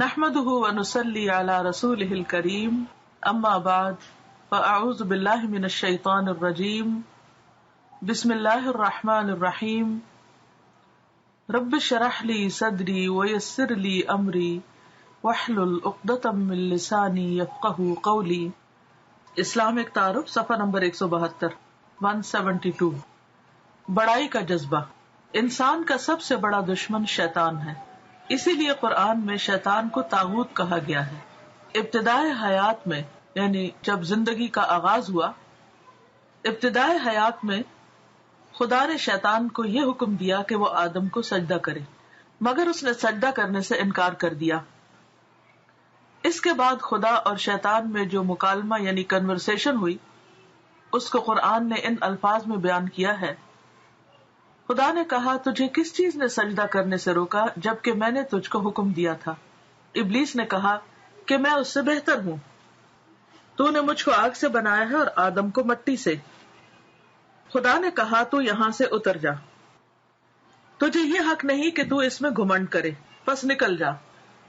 نحمده ونصلي على رسوله الكريم اما بعد فاعوذ بالله من الشيطان الرجيم بسم الله الرحمن الرحيم رب اشرح لي صدري ويسر لي امري واحلل عقدة من لساني يفقهوا قولي. اسلامک تعارف صفحہ نمبر 172. بڑائی کا جذبہ. انسان کا سب سے بڑا دشمن شیطان ہے، اسی لیے قرآن میں شیطان کو طاغوت کہا گیا ہے. ابتدائے حیات میں یعنی جب زندگی کا آغاز ہوا، ابتدائے حیات میں خدا نے شیطان کو یہ حکم دیا کہ وہ آدم کو سجدہ کرے، مگر اس نے سجدہ کرنے سے انکار کر دیا. اس کے بعد خدا اور شیطان میں جو مکالمہ یعنی کنورسیشن ہوئی، اس کو قرآن نے ان الفاظ میں بیان کیا ہے. خدا نے کہا، تجھے کس چیز نے سجدہ کرنے سے روکا جبکہ میں نے تجھ کو حکم دیا تھا؟ ابلیس نے کہا کہ میں اس سے بہتر ہوں، تو نے مجھ کو آگ سے بنایا ہے اور آدم کو مٹی سے. خدا نے کہا، تو یہاں سے اتر جا، تجھے یہ حق نہیں کہ تو اس میں گھمنڈ کرے، پس نکل جا،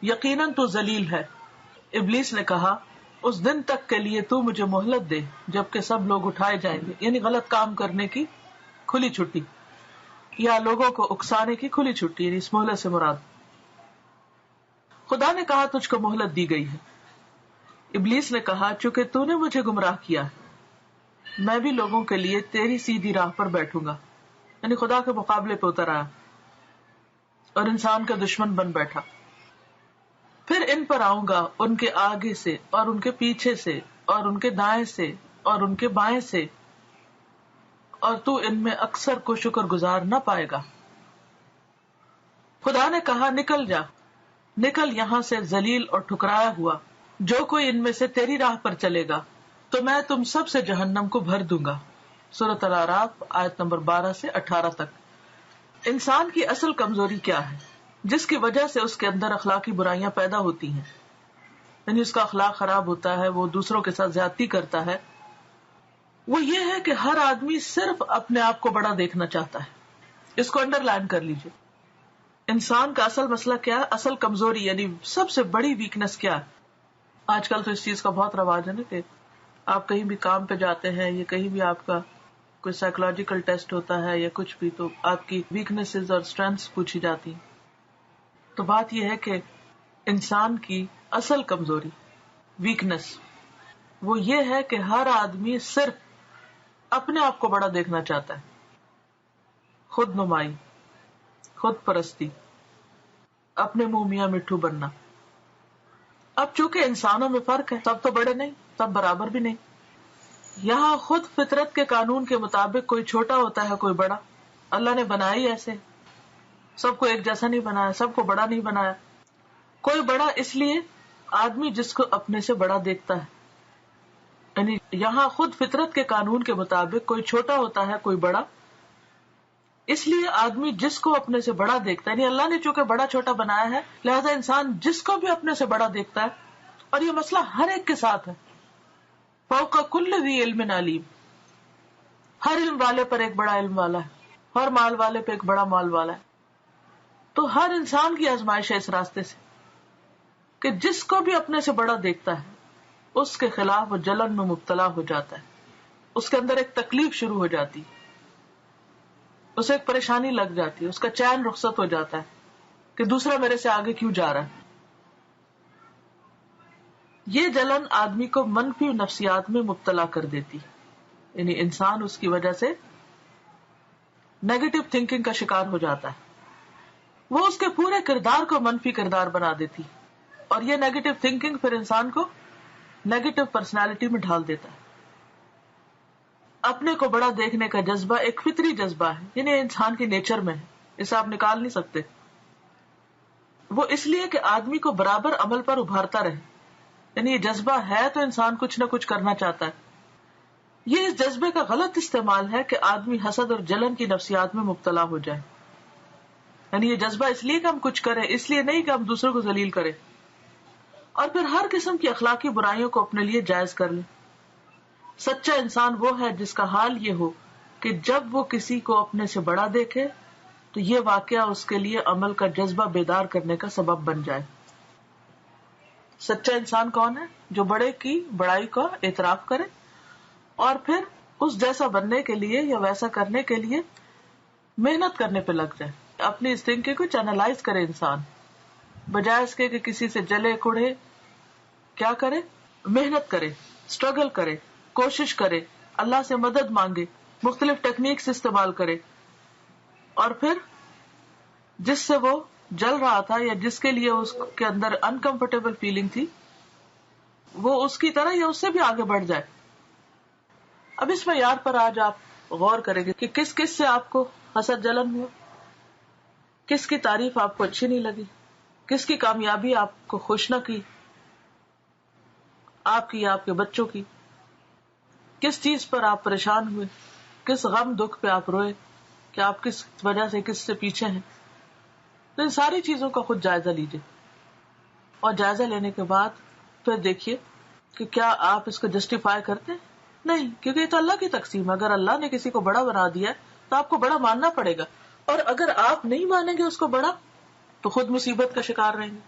یقیناً تو ذلیل ہے. ابلیس نے کہا، اس دن تک کے لیے تو مجھے مہلت دے جبکہ سب لوگ اٹھائے جائیں گے، یعنی غلط کام کرنے کی کھلی چھٹی یا لوگوں کو اکسانے کی کھلی چھٹی، یعنی اس مہلت سے مراد. خدا نے کہا، تجھ کو مہلت دی گئی ہے. ابلیس نے کہا، چونکہ تو نے مجھے گمراہ کیا، میں بھی لوگوں کے لیے تیری سیدھی راہ پر بیٹھوں گا، یعنی خدا کے مقابلے پہ اتر آیا اور انسان کا دشمن بن بیٹھا. پھر ان پر آؤں گا، ان کے آگے سے اور ان کے پیچھے سے اور ان کے دائیں سے اور ان کے بائیں سے، اور تو ان میں اکثر کو شکر گزار نہ پائے گا. خدا نے کہا، نکل جا، نکل یہاں سے ذلیل اور ٹھکرایا ہوا. جو کوئی ان میں سے تیری راہ پر چلے گا تو میں تم سب سے جہنم کو بھر دوں گا. سورۃ الاعراف آیت نمبر 12 سے 18 تک. انسان کی اصل کمزوری کیا ہے جس کی وجہ سے اس کے اندر اخلاقی برائیاں پیدا ہوتی ہیں، یعنی اس کا اخلاق خراب ہوتا ہے، وہ دوسروں کے ساتھ زیادتی کرتا ہے؟ وہ یہ ہے کہ ہر آدمی صرف اپنے آپ کو بڑا دیکھنا چاہتا ہے. اس کو انڈر لائن کر لیجئے. انسان کا اصل مسئلہ کیا ہے، اصل کمزوری یعنی سب سے بڑی ویکنس کیا ہے؟ آج کل تو اس چیز کا بہت رواج ہے نا کہ آپ کہیں بھی کام پہ جاتے ہیں یا کہیں بھی آپ کا کوئی سائیکولوجیکل ٹیسٹ ہوتا ہے یا کچھ بھی، تو آپ کی ویکنیسز اور اسٹرینتھس پوچھی جاتی ہیں. تو بات یہ ہے کہ انسان کی اصل کمزوری، ویکنس، وہ یہ ہے کہ ہر آدمی صرف اپنے آپ کو بڑا دیکھنا چاہتا ہے. خود نمائی، خود پرستی، اپنے منہ میاں مٹھو بننا. اب چونکہ انسانوں میں فرق ہے، سب تو بڑے نہیں، سب برابر بھی نہیں. یہاں خود فطرت کے قانون کے مطابق کوئی چھوٹا ہوتا ہے، کوئی بڑا. اللہ نے بنائی ایسے، سب کو ایک جیسا نہیں بنایا، سب کو بڑا نہیں بنایا. کوئی بڑا اس لیے آدمی جس کو اپنے سے بڑا دیکھتا ہے، یعنی یہاں خود فطرت کے قانون کے مطابق کوئی چھوٹا ہوتا ہے، کوئی بڑا. اس لیے آدمی جس کو اپنے سے بڑا دیکھتا ہے، یعنی اللہ نے چونکہ بڑا چھوٹا بنایا ہے، لہذا انسان جس کو بھی اپنے سے بڑا دیکھتا ہے، اور یہ مسئلہ ہر ایک کے ساتھ ہے. فوق کل ذی علم علیم، ہر علم والے پر ایک بڑا علم والا ہے، ہر مال والے پہ ایک بڑا مال والا ہے. تو ہر انسان کی آزمائش ہے اس راستے سے کہ جس کو بھی اپنے سے بڑا دیکھتا ہے اس کے خلاف وہ جلن میں مبتلا ہو جاتا ہے، اس کے اندر ایک تکلیف شروع ہو جاتی، اسے ایک پریشانی لگ جاتی ہے، اس کا چین رخصت ہو جاتا ہے کہ دوسرا میرے سے آگے کیوں جا رہا ہے. یہ جلن آدمی کو منفی نفسیات میں مبتلا کر دیتی، یعنی انسان اس کی وجہ سے نیگیٹو تھنکنگ کا شکار ہو جاتا ہے. وہ اس کے پورے کردار کو منفی کردار بنا دیتی، اور یہ نیگیٹو تھنکنگ پھر انسان کو نیگیٹو پرسنالٹی میں ڈھال دیتا ہے. اپنے کو بڑا دیکھنے کا جذبہ ایک فطری جذبہ ہے، یعنی انسان کی نیچر میں ہے، اسے آپ نکال نہیں سکتے. وہ اس لیے کہ آدمی کو برابر عمل پر ابھارتا رہے، یعنی یہ جذبہ ہے تو انسان کچھ نہ کچھ کرنا چاہتا ہے. یہ اس جذبے کا غلط استعمال ہے کہ آدمی حسد اور جلن کی نفسیات میں مبتلا ہو جائے. یعنی یہ جذبہ اس لیے کہ ہم کچھ کریں، اس لیے نہیں کہ ہم دوسروں کو ذلیل کریں، اور پھر ہر قسم کی اخلاقی برائیوں کو اپنے لیے جائز کر لیں. سچا انسان وہ ہے جس کا حال یہ ہو کہ جب وہ کسی کو اپنے سے بڑا دیکھے تو یہ واقعہ اس کے لیے عمل کا جذبہ بیدار کرنے کا سبب بن جائے. سچا انسان کون ہے؟ جو بڑے کی بڑائی کا اعتراف کرے اور پھر اس جیسا بننے کے لیے یا ویسا کرنے کے لیے محنت کرنے پہ لگ جائے. اپنی اس تھنکنگ کو چینلائز کرے انسان، بجائے اس کے کہ کسی سے جلے کڑے. کیا کرے؟ محنت کرے، اسٹرگل کرے، کوشش کرے، اللہ سے مدد مانگے، مختلف ٹیکنیکس استعمال کرے، اور پھر جس سے وہ جل رہا تھا یا جس کے لیے اس کے اندر انکمفرٹیبل فیلنگ تھی، وہ اس کی طرح یا اس سے بھی آگے بڑھ جائے. اب اس معیار پر آج آپ غور کریں گے کہ کس کس سے آپ کو حسد جلن ہوا، کس کی تعریف آپ کو اچھی نہیں لگی، کس کی کامیابی آپ کو خوش نہ کی، آپ کی یا آپ کے بچوں کی، کس چیز پر آپ پریشان ہوئے، کس غم دکھ پہ آپ روئے، کہ آپ کس وجہ سے کس سے پیچھے ہیں. تو ان ساری چیزوں کا خود جائزہ لیجیے، اور جائزہ لینے کے بعد پھر دیکھیے کہ کیا آپ اس کو جسٹیفائی کرتے ہیں. نہیں، کیونکہ یہ تو اللہ کی تقسیم ہے. اگر اللہ نے کسی کو بڑا بنا دیا ہے تو آپ کو بڑا ماننا پڑے گا، اور اگر آپ نہیں مانیں گے اس کو بڑا تو خود مصیبت کا شکار رہیں گے،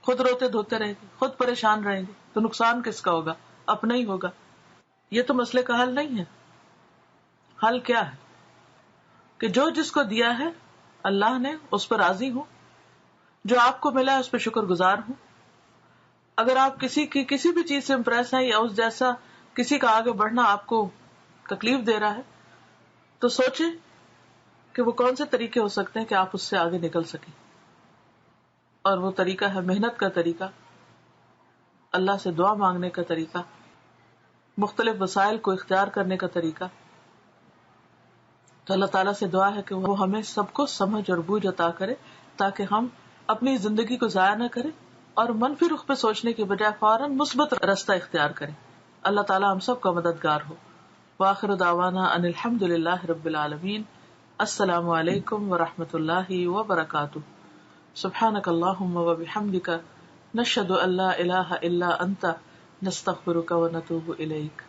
خود روتے دھوتے رہیں گے، خود پریشان رہیں گے. تو نقصان کس کا ہوگا؟ اپنا ہی ہوگا. یہ تو مسئلے کا حل نہیں ہے. حل کیا ہے؟ کہ جو جس کو دیا ہے اللہ نے اس پر راضی ہوں، جو آپ کو ملا ہے اس پہ شکر گزار ہوں. اگر آپ کسی کی کسی بھی چیز سے امپریس ہیں یا اس جیسا کسی کا آگے بڑھنا آپ کو تکلیف دے رہا ہے تو سوچیں کہ وہ کون سے طریقے ہو سکتے ہیں کہ آپ اس سے آگے نکل سکیں. اور وہ طریقہ ہے محنت کا طریقہ، اللہ سے دعا مانگنے کا طریقہ، مختلف وسائل کو اختیار کرنے کا طریقہ. تو اللہ تعالیٰ سے دعا ہے کہ وہ ہمیں سب کو سمجھ اور بوجھ عطا کرے تاکہ ہم اپنی زندگی کو ضائع نہ کریں اور منفی رخ پہ سوچنے کی بجائے فوراً مثبت راستہ اختیار کریں. اللہ تعالیٰ ہم سب کا مددگار ہو. وآخر دعوانا ان الحمد للہ رب العالمین. السلام علیکم ورحمۃ اللہ وبرکاتہ. سبحانک اللہم وبحمدک، نشہد ان لا الہ الا انت، نستغفرک ونتوب الیک.